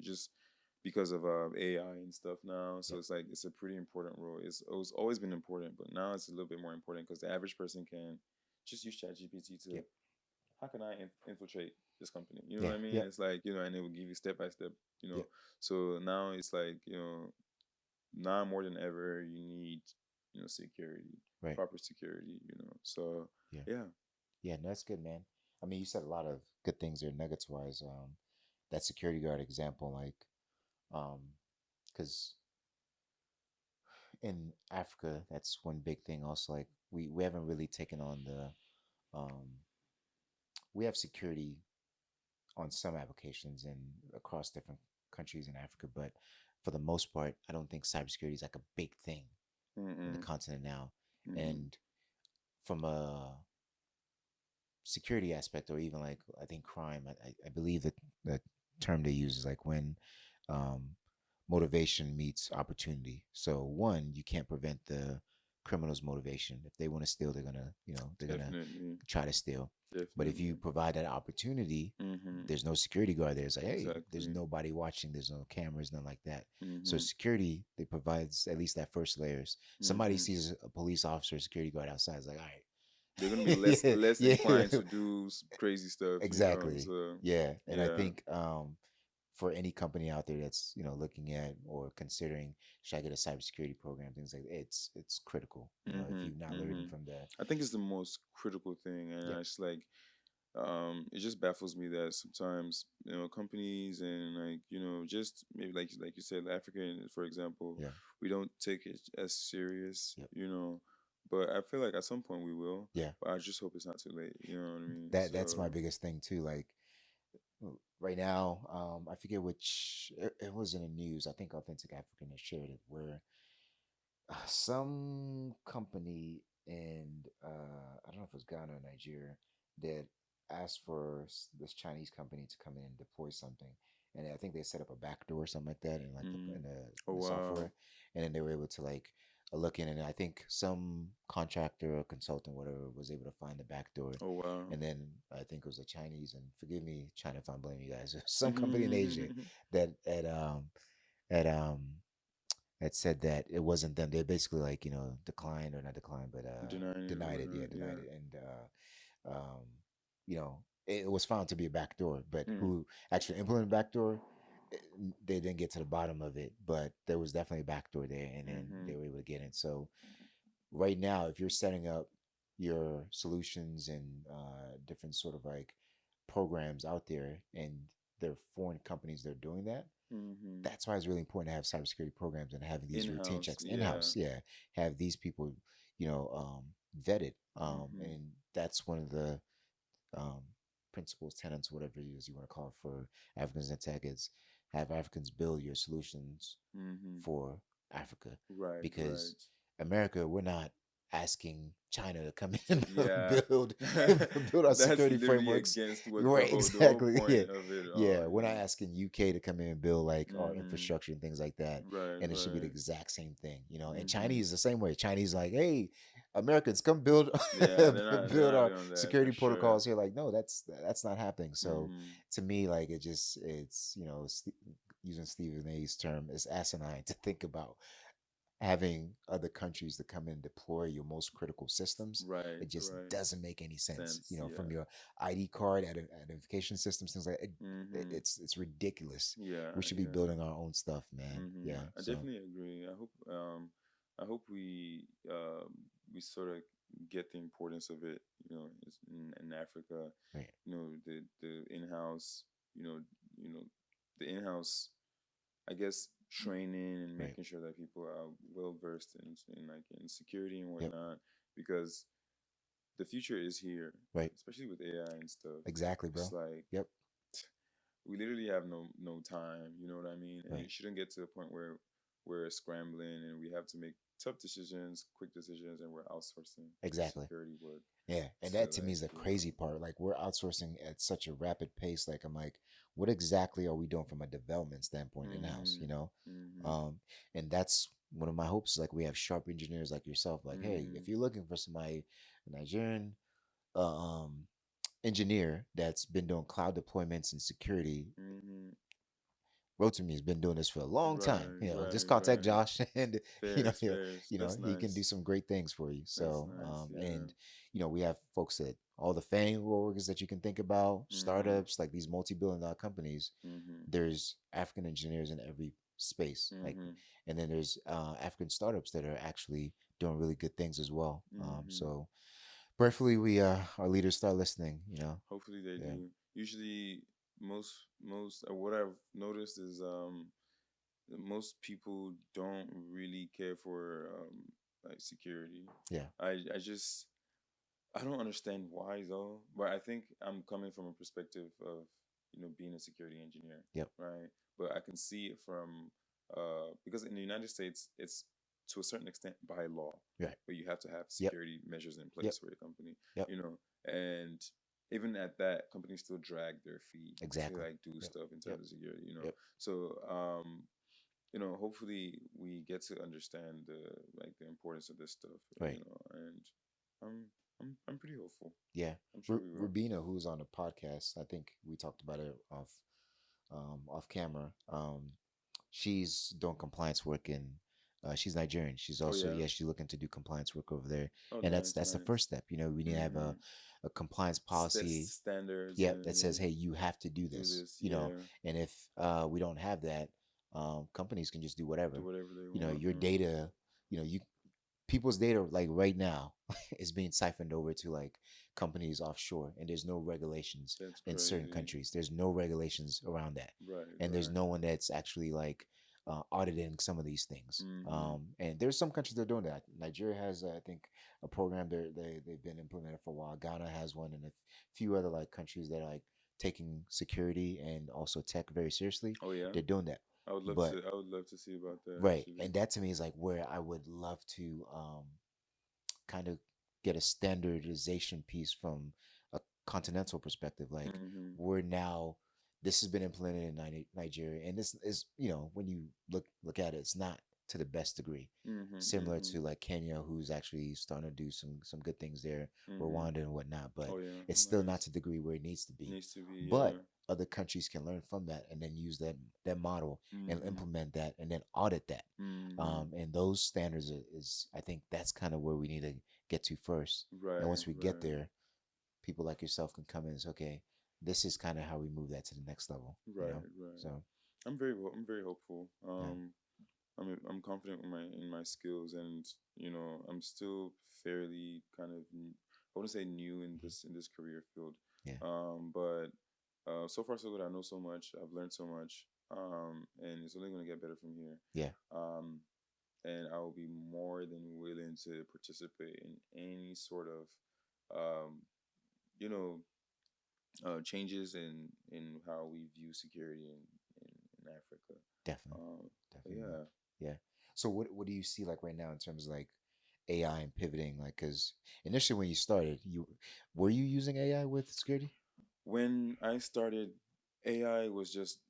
just because of AI and stuff now. So Yep. it's like it's a pretty important role. It's always been important, but now it's a little bit more important because the average person can just use ChatGPT to Yep. how can I infiltrate this company? You know Yeah. what I mean? Yep. It's like, and it will give you step by step, Yep. So now it's like, now more than ever, you need, security, Right. proper security, So Yeah. yeah. Yeah. No, that's good, man. I mean, you said a lot of good things there, nuggets wise. That security guard example, like, um, because in Africa, that's one big thing. Also, like, we haven't really taken on um, we have security on some applications and across different countries in Africa, but for the most part, I don't think cybersecurity is like a big thing in the Mm-mm. continent now. Mm-mm. And from a security aspect, or even like I think crime, I believe that the term they use is like when um, motivation meets opportunity. So one, you can't prevent the criminal's motivation. If they want to steal, they're gonna Definitely. try to steal. But if you Definitely. provide that opportunity, Mm-hmm. there's no security guard there. It's like, hey, there's Exactly. nobody watching. There's no cameras, nothing like that. So Mm-hmm. security, they provides at least that first layers. Somebody Mm-hmm. sees a police officer, a security guard outside, it's like, all They're gonna be right, less yeah, less yeah, inclined to do crazy stuff, exactly, So yeah. And I yeah. think for any company out there that's looking at or considering, should I get a cybersecurity program, things like that, it's critical. If Mm-hmm. you've not Mm-hmm. learned from the I think it's the most critical thing, and yep, it's like it just baffles me that sometimes companies and like just maybe like you said African for example yeah, we don't take it as serious yep, but I feel like at some point we will, yeah. but I just hope it's not too late, you know what I mean? That's my So biggest thing too. Like right now, I forget which it was in the news. I think Authentic African has shared it, where some company in I don't know if it was Ghana or Nigeria that asked for this Chinese company to come in and deploy something, and I think they set up a backdoor or something like that in like the mm. in the Oh in the wow. software, and then they were able to like look in, and I think some contractor or consultant whatever was able to find the backdoor, Oh wow. and then I think it was a Chinese, and forgive me China if I'm blaming you guys, some company in Asia that at that said that it wasn't them. They basically like declined or not declined, but Denying it or denied it. Yeah, whatnot, denied yeah. it, and um, it was found to be a backdoor. But Mm. who actually implemented backdoor? They didn't get to the bottom of it, but there was definitely a backdoor there, and then Mm-hmm. they were able to get in. So right now, if you're setting up your solutions and different sort of like programs out there, and there are foreign companies that are doing that, Mm-hmm. that's why it's really important to have cybersecurity programs and having these routine In-house, checks in yeah. house. Yeah, have these people, vetted, Mm-hmm. and that's one of the um, principles, tenets, whatever it is you want to call it for Africans in tech is have Africans build your solutions Mm-hmm. for Africa, Right, because right. America, we're not asking China to come in and Yeah. build build our That's security literally frameworks. against what Right, the whole exactly. Yeah. point of it Yeah. all, We're not asking UK to come in and build like our Mm-hmm. infrastructure and things like that. Right, And it should be the right. exact same thing, And Mm-hmm. Chinese the same way. Chinese like, hey, Americans come build Yeah, they're build not our really on that for security sure. protocols here. Like, no, that's not happening. So Mm-hmm. to me, like it's using Stephen A's term, it's asinine to think about having other countries to come in and deploy your most critical systems. Right, It just right. doesn't make any sense. Sense, From yeah. your ID card, identification systems, things like it, Mm-hmm. it's ridiculous. Yeah, We should be yeah. building our own stuff, man. Mm-hmm. Yeah. I So definitely agree. I hope we sort of get the importance of it, in Africa, right, the in-house, you know, you know, the in-house, I guess, training and right, making sure that people are well versed in like in security and yep, whatnot, because the future is here, right, especially with AI and stuff. exactly, It's bro. like Yep, we literally have no time, you know what I mean? And right. it shouldn't get to the point where we're scrambling and we have to make tough decisions, quick decisions, and we're outsourcing Exactly. security work Yeah, and to that to me like, is the crazy part. Like we're outsourcing at such a rapid pace. Like I'm like, what exactly are we doing from a development standpoint in house? mm-hmm, mm-hmm, Um, and that's one of my hopes. Like we have sharp engineers like yourself. Like, hey, mm-hmm, if you're looking for somebody, a Nigerian engineer that's been doing cloud deployments and security, mm-hmm. Rotimi has been doing this for a long time. Right, You know, just right, contact right. Josh, and you know, Fairs, fairs. That's he can do nice. some great things for you. That's So, nice. Yeah. and we have folks at all the FANG orgs that you can think about, Mhm. startups like these multi-billion-dollar companies. Mhm. There's African engineers in every space, like, Mhm. and then there's African startups that are actually doing really good things as well. Mhm. So, prayerfully, we our leaders start listening. Hopefully they Yeah, do. Usually, most what I've noticed is most people don't really care for like security. yeah, I just I don't understand why though, but I think I'm coming from a perspective of being a security engineer, yep, right? But I can see it from because in the United States it's to a certain extent by law, right, but you have to have yep, security measures in yep, place for your company, yep, you know, and even at that, companies still drag their feet to exactly. like do Yep, stuff in yep, terms of security. yep, So hopefully we get to understand the importance of this stuff, right. and I'm I'm pretty hopeful. Yeah, I'm sure we will. Rubina, who's on the podcast, I think we talked about it off camera. She's doing compliance work in. She's Nigerian. She's Oh also, yeah. yeah, she's looking to do compliance work over there, Oh and that's nice, the first nice. step. We need to have Mm-hmm. a compliance policy. Standards Yep, that says, and hey, you have to do do this. this. Yeah. And if we don't have that, companies can just do Do whatever. whatever they want. Your data. You people's data like right now is being siphoned over to like companies offshore, and there's no regulations That's in certain crazy. countries. There's no regulations around that, Right, and there's right. no one that's actually like auditing some of these things. Mm-hmm. And there's some countries that are doing that. Nigeria has I think a program they've been implemented for a while. Ghana has one, and a few other like countries that are like taking security and also tech very seriously. Oh yeah. They're doing that. I would love But to. I would love to see about that right, actually. and that to me is like where I would love to kind of get a standardization piece from a continental perspective. Like Mm-hmm. we're now, this has been implemented in Nigeria, and this is, when you look at it, it's not to the best degree. Mm-hmm. Similar Mm-hmm. to like Kenya, who's actually starting to do some good things there, Mm-hmm. Rwanda and whatnot, but Oh yeah. it's still not Nice. to the degree where it needs to be. Needs to be. But Yeah. other countries can learn from that and then use that model and Mm-hmm. implement that and then audit that. Mm-hmm. And those standards is I think that's kind of where we need to get to first. And Right. once we get Right. there, people like yourself can come in and say, okay, this is kind of how we move that to the next level, Right. Right. So I'm very hopeful. yeah, I'm confident in my skills, and I'm still fairly kind of I wouldn't say new in mhm, this career field, yeah, but so far so good. I know so much. I've learned so much, and it's only going to get better from here. yeah, Um, and I will be more than willing to participate in any sort of um, you know changes in how we view security in Africa. definitely, Um, but definitely, yeah. yeah. So what do you see like right now in terms of like AI and pivoting? Like, because initially when you started, you were you using AI with security? When I started, AI was just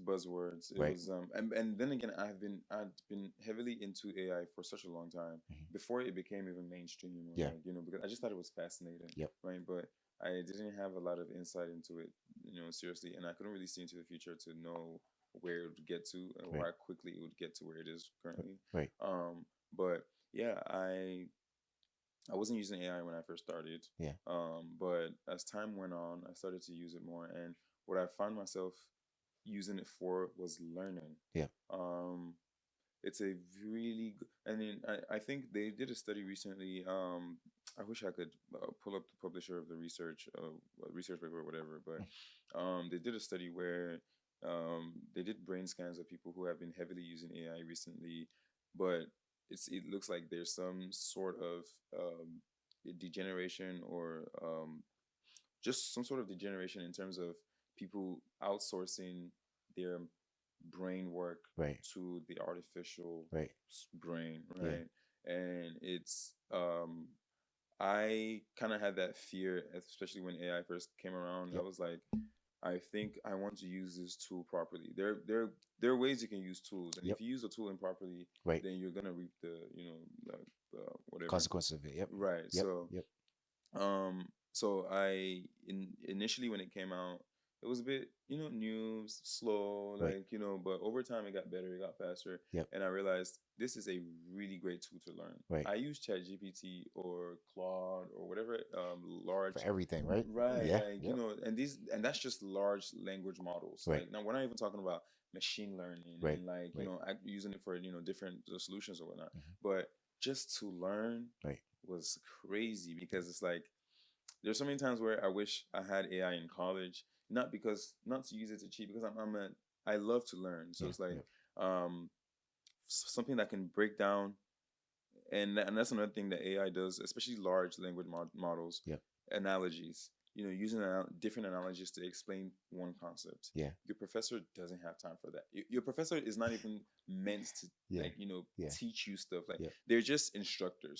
buzzwords. It Right. was and then again I'd been heavily into AI for such a long time Hmm. before it became even mainstream, or Yeah. like because I just thought it was fascinating, Yep. right? But I didn't have a lot of insight into it, seriously, and I couldn't really see into the future to know where it would get to or Right. how quickly it would get to where it is currently. Right. But yeah, I wasn't using AI when I first started, Yeah. but as time went on, I started to use it more. And what I found myself using it for was learning. Yeah. Um, it's a really good, I mean, I think they did a study recently. I wish I could pull up the publisher of the research paper or whatever, but they did a study where they did brain scans of people who have been heavily using AI recently, but it looks like there's some sort of degeneration or just some sort of degeneration in terms of people outsourcing their brain work Right. to the artificial Right. brain, Yeah. right? And it's I kind of had that fear, especially when AI first came around. I Yep. was like, I think I want to use this tool properly. There are ways you can use tools, and Yep. if you use a tool improperly, Right. then you're gonna reap the whatever. Consequences of it. Yep. Right. Yep. So Yep. so initially when it came out, it was a bit, new, slow, Right. like, but over time it got better, it got faster, Yep. and I realized this is a really great tool to learn. Right. I use ChatGPT or Claude or whatever For large, everything, right? right, Yeah. like, Yep. and that's just large language models. Right. Like now we're not even talking about machine learning Right. and like, Right. using it for, different solutions or whatnot. Hmm. But just to learn Right. was crazy because it's like there's so many times where I wish I had AI in college, not to use it to cheat, because I love to learn. So Yeah. it's like Yep. um something that can break down, and that's another thing that AI does, especially large language models, Yep. analogies. Using different analogies to explain one concept. Yeah. Your professor doesn't have time for that. Your professor is not even meant to Yeah. like Yeah. teach you stuff. Like Yep. they're just instructors.